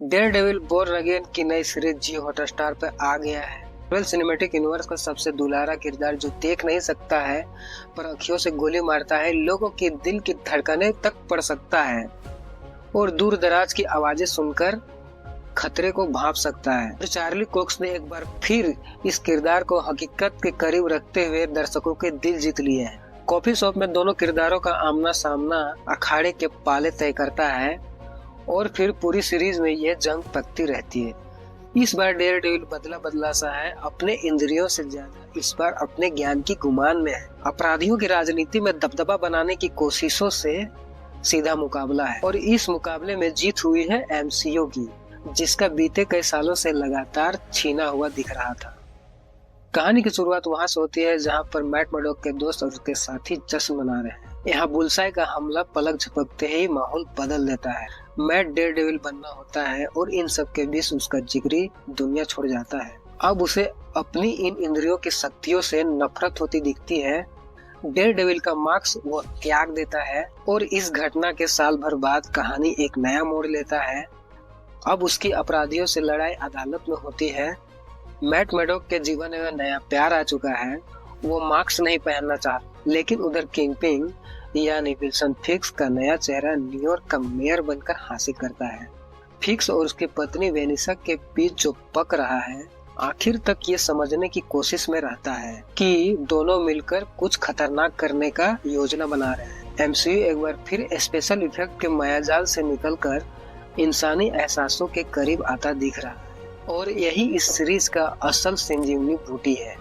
Daredevil born again की नई series जियो Hotstar पर आ गया है। मार्वल सिनेमैटिक यूनिवर्स का सबसे दुलारा किरदार जो देख नहीं सकता है पर अखियों से गोली मारता है, लोगों के दिल की धड़कनें तक पढ़ सकता है और दूर दराज की आवाजें सुनकर खतरे को भांप सकता है। और चार्ली कोक्स ने एक बार फिर इस किरदार को हकीकत के करीब रखते हुए दर्शकों के दिल जीत लिए हैं। कॉफी शॉप में दोनों किरदारों का आमना सामना अखाड़े के पाले तय करता है और फिर पूरी सीरीज में यह जंग पकती रहती है। इस बार डेयरडेविल बदला बदला सा है, अपने इंद्रियों से ज्यादा इस बार अपने ज्ञान की गुमान में है। अपराधियों की राजनीति में दबदबा बनाने की कोशिशों से सीधा मुकाबला है और इस मुकाबले में जीत हुई है एमसीयू की, जिसका बीते कई सालों से लगातार छीना हुआ दिख रहा था। कहानी की शुरुआत वहां से होती है जहां पर मैट मर्डॉक के दोस्त और उसके साथी जश्न मना रहे हैं। यहाँ बुलसाई का हमला पलक झपकते ही माहौल बदल देता है। मैट डेयरडेविल बनना होता है और इन सब के बीच उसका जिगरी दुनिया छोड़ जाता है। अब उसे अपनी इन इंद्रियों की शक्तियों से नफरत होती दिखती है। डेयरडेविल का मार्क्स वो त्याग देता है और इस घटना के साल भर बाद कहानी एक नया मोड़ लेता है। अब उसकी अपराधियों से लड़ाई अदालत में होती है। मैट मर्डॉक के जीवन में नया प्यार आ चुका है। वो मास्क नहीं पहनना चाहता, लेकिन उधर किंगपिन यानी विल्सन फिक्स का नया चेहरा न्यूयॉर्क का मेयर बनकर हासिल करता है। फिक्स और उसकी पत्नी वेनिसा के बीच जो पक रहा है, आखिर तक ये समझने की कोशिश में रहता है कि दोनों मिलकर कुछ खतरनाक करने का योजना बना रहे हैं। एमसीयू एक बार फिर स्पेशल इफेक्ट के मायाजाल से निकलकर इंसानी एहसासों के करीब आता दिख रहा है और यही इस सीरीज का असल संजीवनी बूटी है।